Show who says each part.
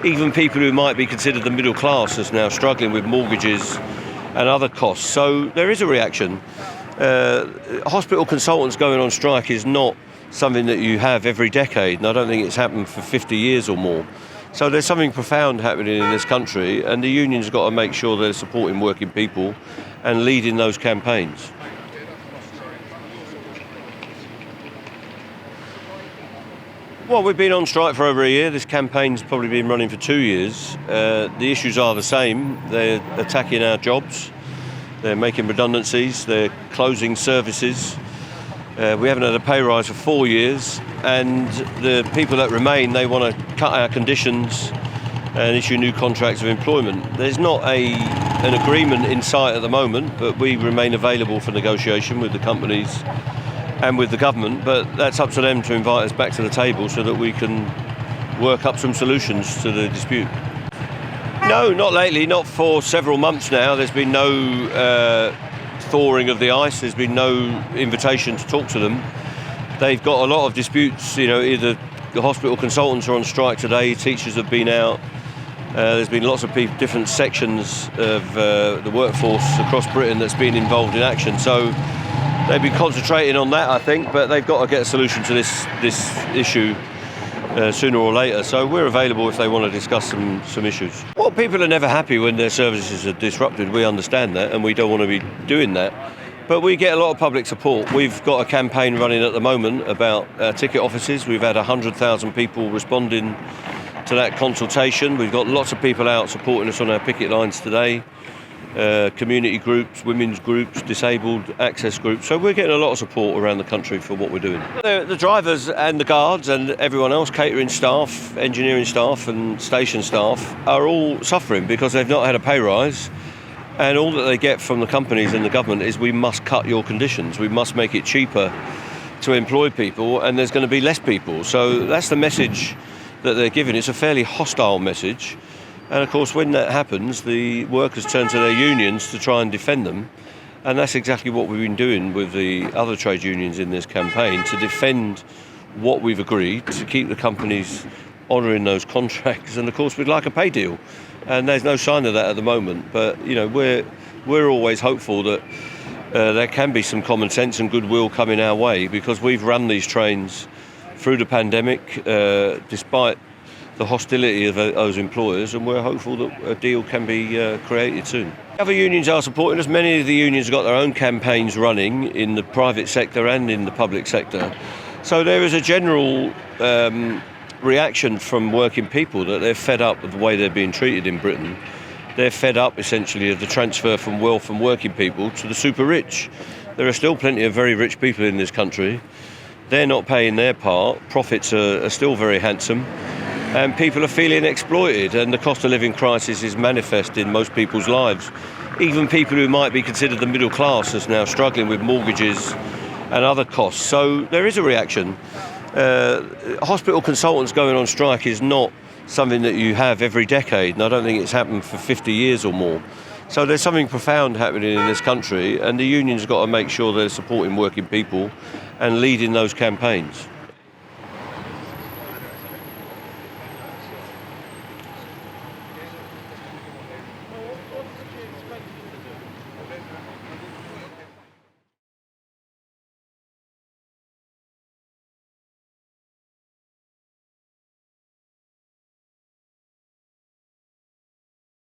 Speaker 1: Even people who might be considered the middle class is now struggling with mortgages and other costs. So there is a reaction. Hospital consultants going on strike is not something that you have every decade, and I don't think it's happened for 50 years or more. So there's something profound happening in this country, and the unions have got to make sure they're supporting working people and leading those campaigns. Well, we've been on strike for over a year. This campaign's probably been running for 2 years. The issues are the same. They're attacking our jobs. They're making redundancies. They're closing services. We haven't had a pay rise for 4 years. And the people that remain, they want to cut our conditions and issue new contracts of employment. There's not an agreement in sight at the moment, but we remain available for negotiation with the companies and with the government, but that's up to them to invite us back to the table so that we can work up some solutions to the dispute. No, not lately, not for several months now. There's been no thawing of the ice, there's been no invitation to talk to them. They've got a lot of disputes, either the hospital consultants are on strike today, teachers have been out. There's been lots of different sections of the workforce across Britain that's been involved in action. So they've been concentrating on that, I think, but they've got to get a solution to this issue sooner or later. So we're available if they want to discuss some issues. Well, people are never happy when their services are disrupted. We understand that, and we don't want to be doing that. But we get a lot of public support. We've got a campaign running at the moment about ticket offices. We've had 100,000 people responding to that consultation. We've got lots of people out supporting us on our picket lines today. Community groups, women's groups, disabled access groups. So we're getting a lot of support around the country for what we're doing. The drivers and the guards and everyone else, catering staff, engineering staff and station staff, are all suffering because they've not had a pay rise. And all that they get from the companies and the government is we must cut your conditions. We must make it cheaper to employ people, and there's going to be less people. So that's the message that they're giving. It's a fairly hostile message. And of course, when that happens, the workers turn to their unions to try and defend them. And that's exactly what we've been doing with the other trade unions in this campaign, to defend what we've agreed, to keep the companies honouring those contracts. And of course, we'd like a pay deal. And there's no sign of that at the moment. But, we're always hopeful that there can be some common sense and goodwill coming our way, because we've run these trains through the pandemic, despite the hostility of those employers, and we're hopeful that a deal can be created soon. Other unions are supporting us. Many of the unions have got their own campaigns running in the private sector and in the public sector. So there is a general reaction from working people that they're fed up of the way they're being treated in Britain. They're fed up, essentially, of the transfer from wealth from working people to the super rich. There are still plenty of very rich people in this country. They're not paying their part. Profits are still very handsome. And people are feeling exploited, and the cost of living crisis is manifest in most people's lives. Even people who might be considered the middle class is now struggling with mortgages and other costs. So there is a reaction. Hospital consultants going on strike is not something that you have every decade, and I don't think it's happened for 50 years or more. So there's something profound happening in this country, and the unions have got to make sure they're supporting working people and leading those campaigns.